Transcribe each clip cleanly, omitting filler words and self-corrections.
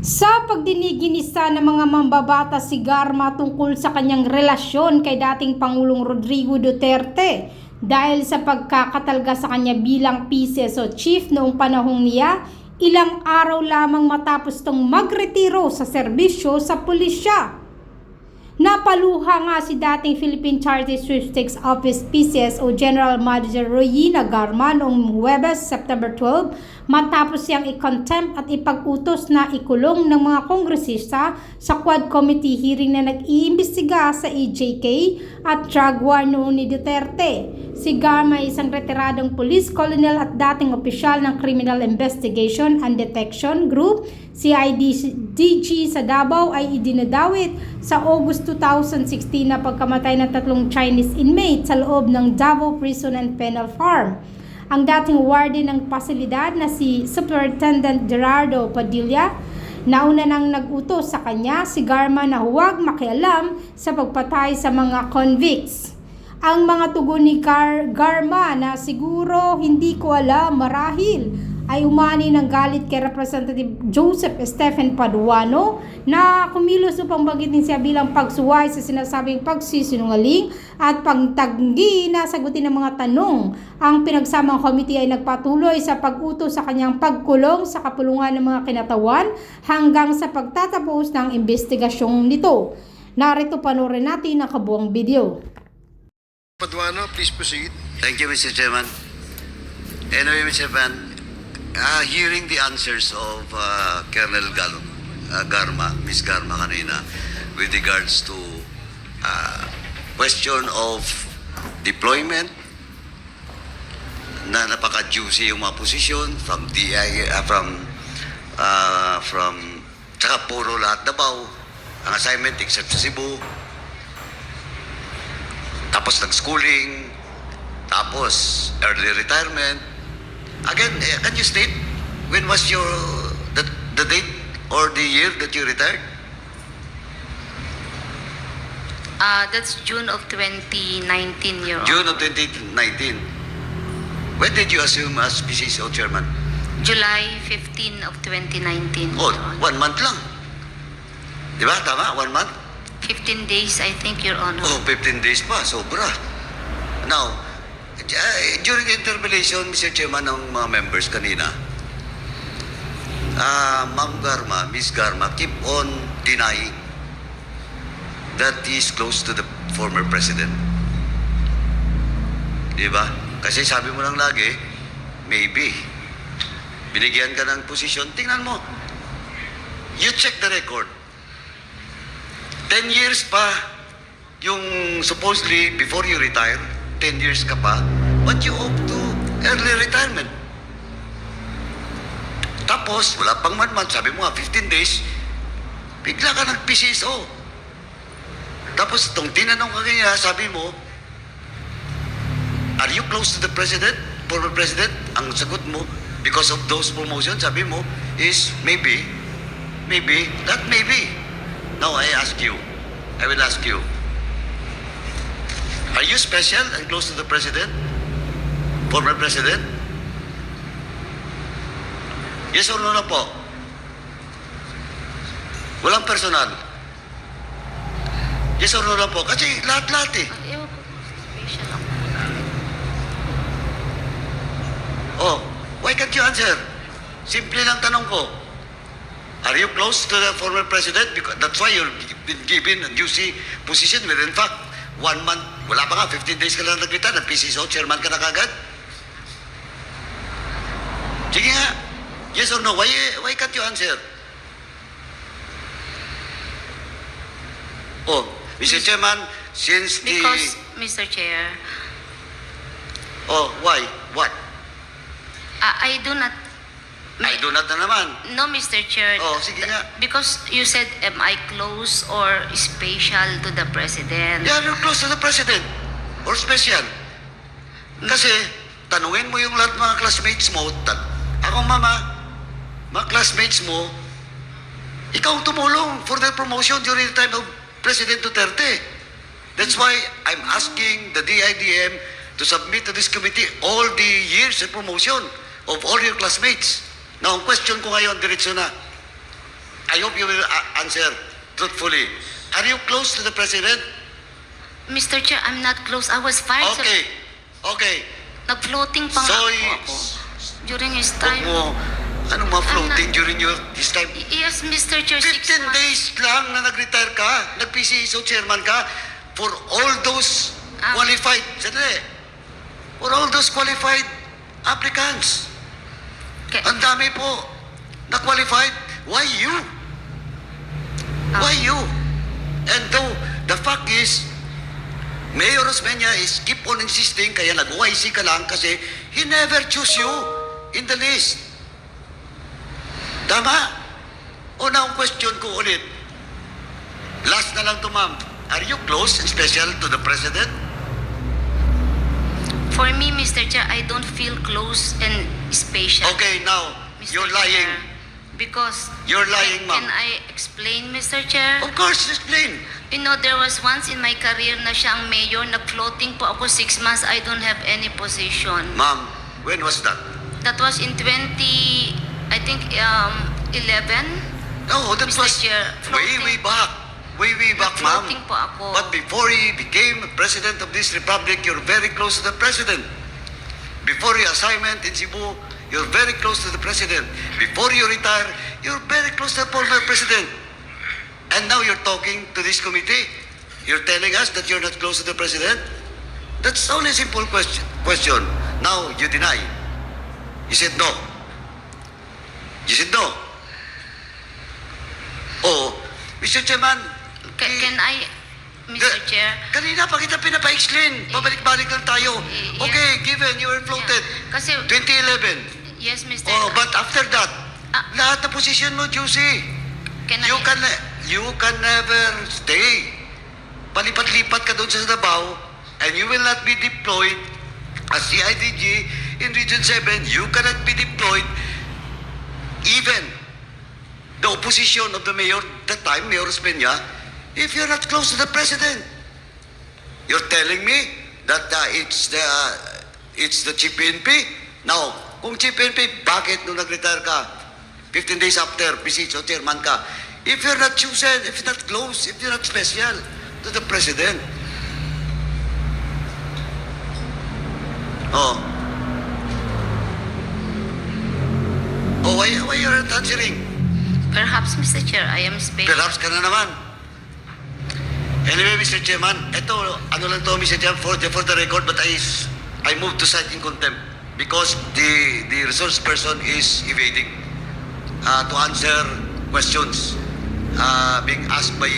Sa pagdiniginisa ng mga mambabatas si Garma tungkol sa kanyang relasyon kay dating Pangulong Rodrigo Duterte dahil sa pagkakatalga sa kanya bilang PCSO chief noong panahong niya, ilang araw lamang matapos tong magretiro sa serbisyo sa pulisya. Napaluha nga si dating Philippine Charity Sweepstakes Office PCSO General Manager Royina Garma noong Huwebes, September 12 matapos siyang i-contempt at ipag-utos na ikulong ng mga kongresista sa Quad Committee hearing na nag-iimbestiga sa EJK at drug war noon ni Duterte. Si Garma ay isang retiradong police colonel at dating opisyal ng Criminal Investigation and Detection Group CIDG sa Davao ay idinadawit sa August 2016 na pagkamatay ng 3 Chinese inmates sa loob ng Davao Prison and Penal Farm. Ang dating warden ng pasilidad na si Superintendent Gerardo Padilla, nauna nang nag-utos sa kanya si Garma na huwag makialam sa pagpatay sa mga convicts. Ang mga tugon ni Garma na siguro hindi ko alam marahil ay umani ng galit kay Representative Joseph Stephen Paduano na kumilos upang bagitin siya bilang pagsuway sa sinasabing pagsisinungaling at pagtanggi na sagutin ng mga tanong. Ang pinagsamang committee ay nagpatuloy sa pag-utos sa kanyang pagkulong sa kapulungan ng mga kinatawan hanggang sa pagtatapos ng investigasyong nito. Narito panoorin natin ang kabuang video. Paduano, please proceed. Thank you, Mr. Chairman. Anyway, Mr. Van, hearing the answers of Colonel Garma, Ms. Garma kanina, with regards to question of deployment, na napaka-juicy yung mga posisyon from DI, tsaka puro lahat Davao, ang assignment except sa Cebu, tapos nag-schooling, tapos early retirement. Again, can you state when was your the date or the year that you retired? That's June of 2019, Your Honor. June of 2019. When did you assume as PCSO chairman? July 15 of 2019, Oh, Your Honor. 1 month lang. Di ba? Tama? 1 month? 15 days, I think, Your Honor. Oh, 15 days pa. Sobra. Now, during the interpellation, Mr. Chairman, ng mga members kanina, Ma'am Garma, Ms. Garma, keep on denying that he is close to the former president. Di ba? Kasi sabi mo lang lagi, maybe. Binigyan ka ng posisyon. Tingnan mo. You check the record. 10 years pa yung supposedly before you retire, 10 years ka pa, but you hope to early retirement. Tapos, wala pang 1 month, sabi mo nga, 15 days, bigla ka nag-PCSO. Tapos, itong tinanong ka kanya, sabi mo, are you close to the president, former president? Ang sagot mo, because of those promotions, sabi mo, is maybe, that maybe. Now, I will ask you, are you special and close to the president? Former president? Yes or no na po? Walang personal. Yes or no na po? Kasi lahat-lahat eh. Ewan ko, special ako. Oh, why can't you answer? Simple lang tanong ko. Are you close to the former president? Because that's why you've been given a juicy position where in fact, 1 month, wala pa nga, 15 days ka lang nag-retire, PCSO, chairman ka na kagad. Sige nga, yes or no, why can't you answer? Oh, Mr. Chairman, since Because, Mr. Chair, Oh, why? What? I do not... I do not na naman. No, Mr. Chair. Oh, sige nga. Because you said, am I close or special to the President? Yeah, you're close to the president. Or special. Kasi, tanungin mo yung lahat mga classmates mo. Ako, mama, mga classmates mo, ikaw tumulong for their promotion during the time of President Duterte. That's why I'm asking the DIDM to submit to this committee all the years of promotion of all your classmates. Now, ang question ko ngayon, diretso na. I hope you will answer truthfully. Are you close to the President? Mr. Chair, I'm not close. I was fired. Okay. Okay. Nag-floating pa nga So, po ako during his Huwag time. mo, anong ma-floating during his time? Yes, Mr. Chair, 15 6 months. days lang na nag-retire ka, nag-PCSO chairman ka, for all those qualified, sandali, for all those qualified applicants. Okay. Ang dami po na qualified. Why you? Why you? And though the fact is, Mayor Osmeña is keep on insisting, kaya nag-OIC ka lang kasi he never choose you in the list. Tama? O na ang question ko ulit. Last na lang to, ma'am. Are you close and special to the President? For me, Mr. Chair, I don't feel close and special. Okay, now, Mr. you're lying. Chair, because You're lying, can ma'am. I explain, Mr. Chair? Of course, explain. You know, there was once in my career na siyang mayor, nag-floating po ako 6 months, I don't have any position. Ma'am, when was that? That was in 11. No, that Mr. was Chair, way back. Way back, ma'am. Nag-floating po ako. But before he became President of this Republic, you're very close to the President. Before your assignment in Cebu, you're very close to the President. Before you retire, you're very close to the former President. And now you're talking to this committee. You're telling us that you're not close to the President? That's only a simple question. Now you deny. You said no. You said no. Oh, Mr. Chairman, Can I, Mr. Chair? Kanina pa kita pinapa-explain. Pabalik-balik lang tayo. Yeah. Okay, given you were floated. Yeah. Kasi, 2011. yes, Mr. Oh, but after that, Ah. lahat na position mo, Juicy. Can You can never stay. Palipat-lipat ka doon sa Davao and you will not be deployed as CIDG in Region 7. You cannot be deployed even the opposition of the mayor, that time, Mayor Osmeña, if you're not close to the President. You're telling me that it's the Chief PNP? Now, kung Chief PNP, bakit nung nag-retire ka? 15 days after, PCSO chairman ka. If you're not chosen, if you're not close, if you're not special to the President. Oh. Oh, why you're not answering? Perhaps, Mr. Chair, I am special. Perhaps ka na naman. Anyway, Mr. Chairman, ito, ano lang to, Mr. Chairman, for the record, but I moved to cite in contempt because the resource person is evading to answer questions being asked by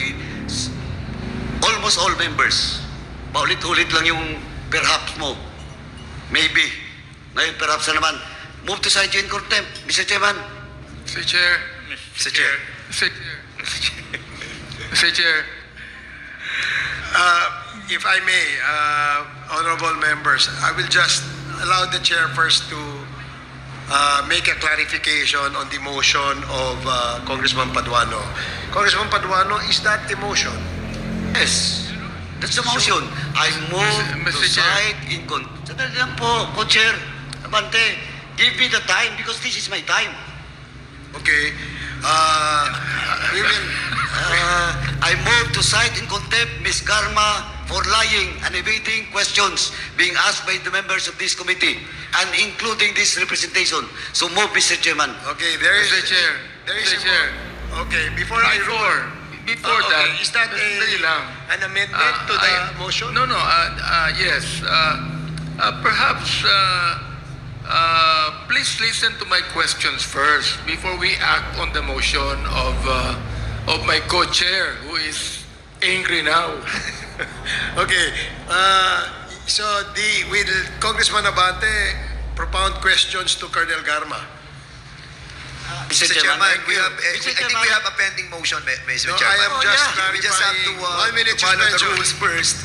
almost all members. Paulit-ulit lang yung perhaps mo. Maybe. Ngayon, perhaps na naman. Move to cite you in contempt, Mr. Chairman. Mr. Chair. Mr. Chair. Mr. Chair. If I may, honorable members, I will just allow the chair first to make a clarification on the motion of Congressman Paduano. Congressman Paduano, is that a motion? Yes. That's the motion. I move Mr. to Chair. cite in contempt. Sandali lang po, Co-Chair. Abante, give me the time because this is my time. Okay. We will. I move to cite in contempt Ms. Garma for lying and evading questions being asked by the members of this committee and including this representation. So move, Mr. Chairman. Okay, there is Mr. Chair, There is Mr. Chair. Okay, before I rule. Before Okay, that, is that dali lang. an amendment to the motion? No, yes. Perhaps, please listen to my questions first before we act on the motion of my co-chair who is angry now. Okay. So will Congressman Abante propound questions to Colonel Garma? Mr. Mr. Chairman, thank we you. have, I Mr. think Chairman. we have a pending motion, Mr. No, Chairman. I am just We just have to, clarifying. 1 minute to follow the suspension. rules first.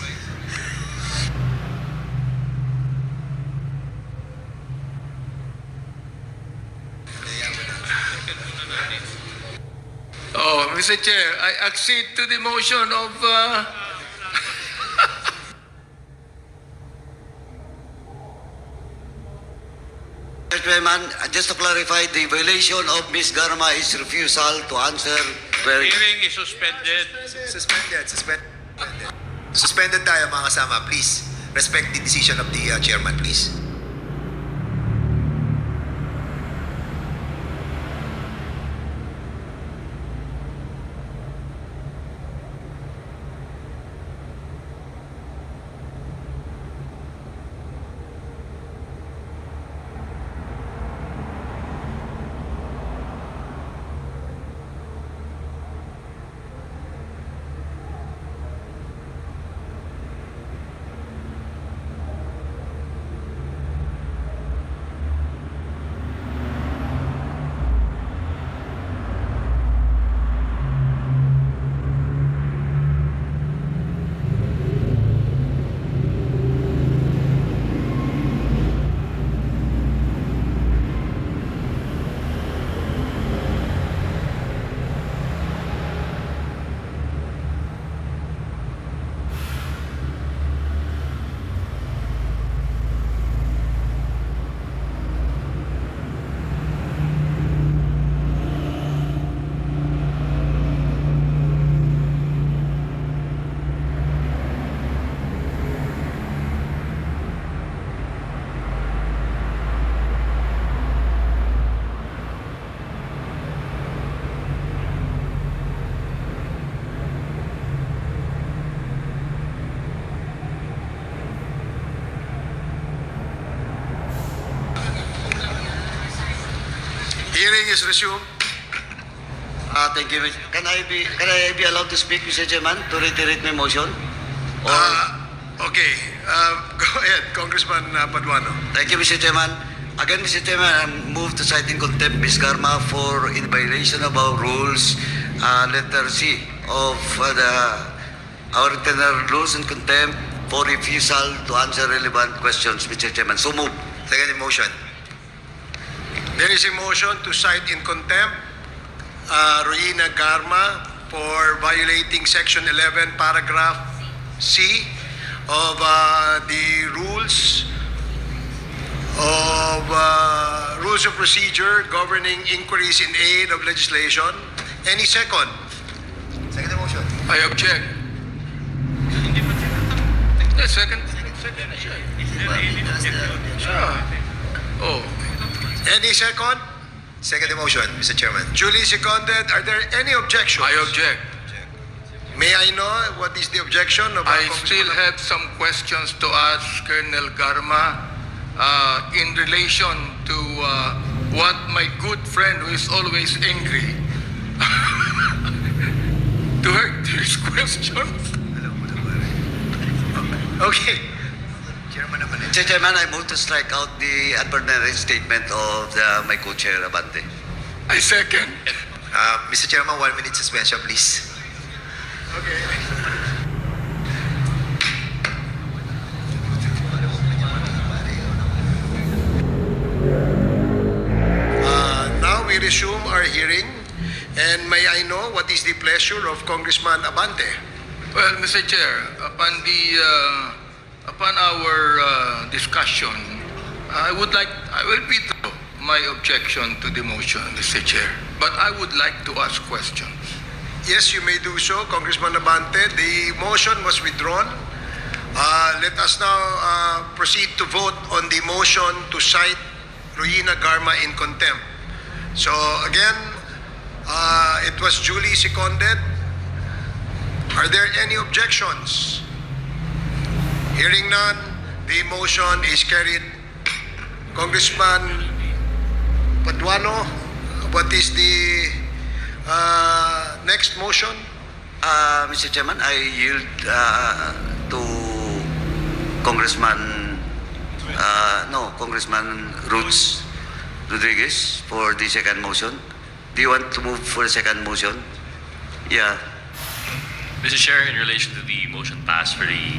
Oh, Mr. Chair, I accede to the motion of... Mr. Chairman, just to clarify, the violation of Ms. Garma is refusal to answer Very good. Hearing is suspended. Suspended tayo mga kasama. Please, respect the decision of the chairman, please. Hearing is resumed. Thank you. Can I be allowed to speak, Mr. Chairman, to reiterate my motion? Okay, go ahead, Congressman Paduano. Thank you, Mr. Chairman. Again, Mr. Chairman, I move to cite in contempt Ms. Garma for in violation of our rules, letter C of our internal rules and contempt for refusal to answer relevant questions, Mr. Chairman. So move. Second motion. There is a motion to cite in contempt Roina Garma for violating Section 11, Paragraph C of the rules of procedure governing inquiries in aid of legislation. Any second? Second motion. I object. Yeah, second. Oh, Any second? Second motion, Mr. Chairman. Duly seconded. Are there any objections? I object. May I know what is the objection of I Congressman- still have some questions to ask Colonel Garma in relation to what my good friend who is always angry to his questions. Okay. Chairman naman eh. Mr. Chairman, I move to strike out the unpartnered statement of my co-chair, Abante. I second. Mr. Chairman, 1 minute suspension, please. Now we resume our hearing. And may I know what is the pleasure of Congressman Abante? Well, Mr. Chair, upon our discussion, I will withdraw my objection to the motion, Mr. Chair. But I would like to ask questions. Yes, you may do so, Congressman Abante. The motion was withdrawn. Let us now proceed to vote on the motion to cite Roina Garma in contempt. So again, it was duly seconded. Are there any objections? Hearing none, the motion is carried. Congressman Paduano, what is the next motion? Mr. Chairman, I yield to Congressman Roots Rodriguez for the second motion. Do you want to move for the second motion? Yeah. Mr. Chair, in relation to the motion passed for the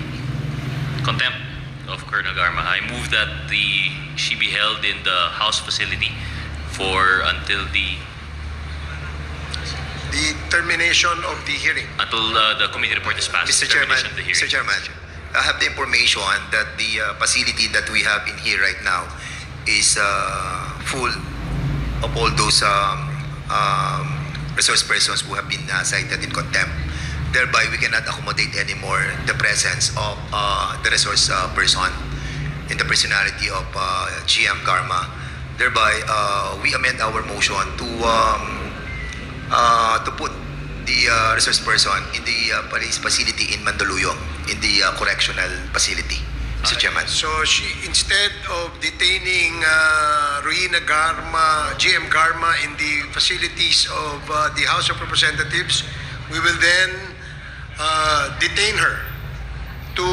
contempt of Colonel Garma, I move that she be held in the House facility until the termination of the hearing. the committee report is passed. Mr. Chairman, termination of the hearing. Mr. Chairman, I have the information that the facility that we have in here right now is full of all those resource persons who have been cited in contempt. Thereby, we cannot accommodate anymore the presence of the resource person in the personality of GM Garma. Thereby, we amend our motion to put the resource person in the police facility in Mandaluyong, in the correctional facility, Mr. Chairman. So instead of detaining Ruina Garma, GM Garma in the facilities of the House of Representatives, we will then detain her to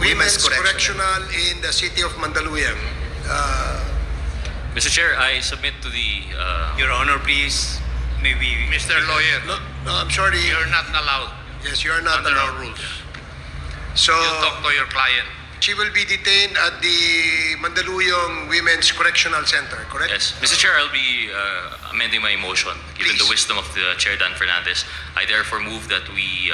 Women's Correctional in the city of Mandaluyong. Mr. Chair, I submit to the Your Honor, please, maybe... Mr. Lawyer, No, I'm sorry. you're not allowed Yes, you are not under our allowed. rules. So You talk to your client. she will be detained at the Mandaluyong Women's Correctional Center, correct? Yes, Mr. Chair, I'll be amending my motion. Given the Please. wisdom of the Chair Dan Fernandez, I therefore move that we,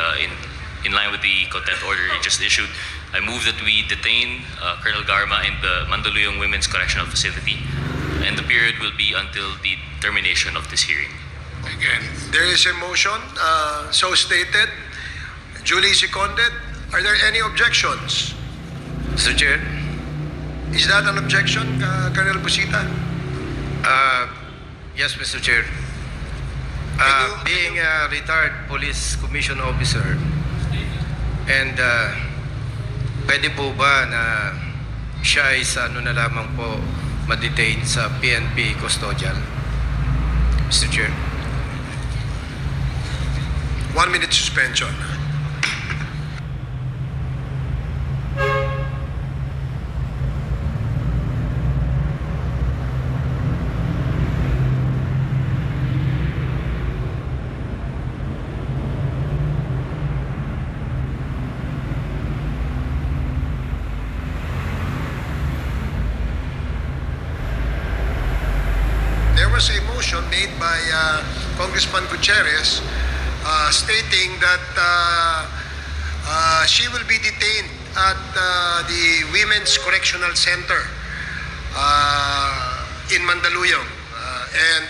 in line with the contempt order he just issued, I move that we detain Colonel Garma in the Mandaluyong Women's Correctional Facility, and the period will be until the termination of this hearing. Again, There is a motion, so stated, duly seconded. Are there any objections? Mr. Chair, Is that an objection, Colonel Busita? yes, Mr. Chair. Can you- Being a retired police commission officer, and pwede po ba na siya ay sa ano na lamang po ma-detain sa PNP custodial? Mr. Chair. 1 minute suspension. There was a motion made by Congressman Gutierrez stating that she will be detained at the Women's Correctional Center in Mandaluyong. And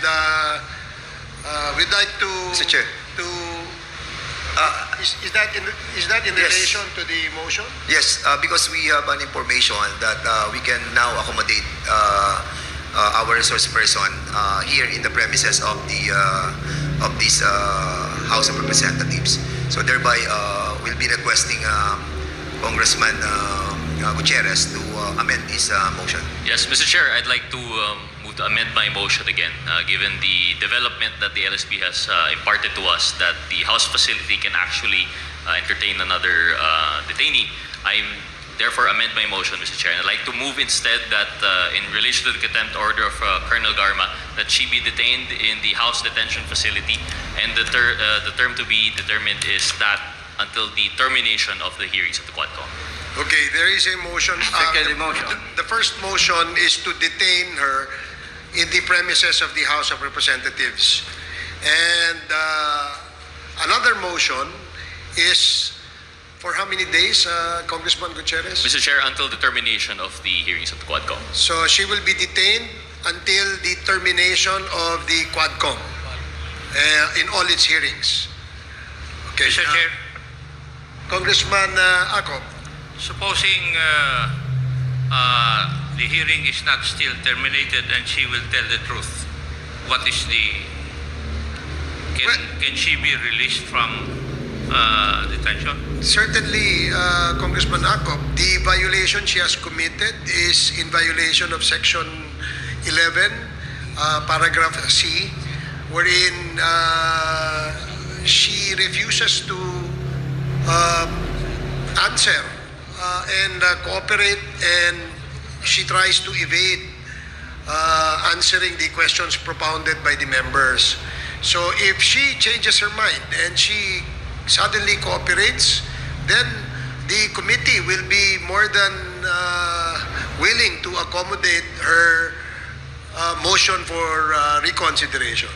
we'd like to... Mr. Chair. To, is that in Yes. relation to the motion? Yes, because we have an information that we can now accommodate our resource person here in the premises of the of this House of Representatives. So thereby, we'll be requesting Congressman Gutierrez to amend his motion. Yes, Mr. Chair, I'd like to move to amend my motion again, given the development that the LSP has imparted to us that the House facility can actually entertain another detainee. I therefore amend my motion, Mr. Chair. And I'd like to move instead that in relation to the contempt order of Colonel Garma, that she be detained in the House detention facility, and the term to be determined is that until the termination of the hearings at the Quadcom. Okay, there is a motion. Second motion. The first motion is to detain her in the premises of the House of Representatives. And another motion is for how many days, Congressman Gutierrez? Mr. Chair, until the termination of the hearings at the Quadcom. So she will be detained until the termination of the Quadcom in all its hearings. Okay. Mr. Chair, Congressman Akop. supposing the hearing is not still terminated and she will tell the truth, what is the... Can she be released from detention? Certainly, Congressman Akop, the violation she has committed is in violation of Section 11, Paragraph C, wherein she refuses to answer and cooperate, and she tries to evade answering the questions propounded by the members. So if she changes her mind and she suddenly cooperates, then the committee will be more than willing to accommodate her motion for reconsideration.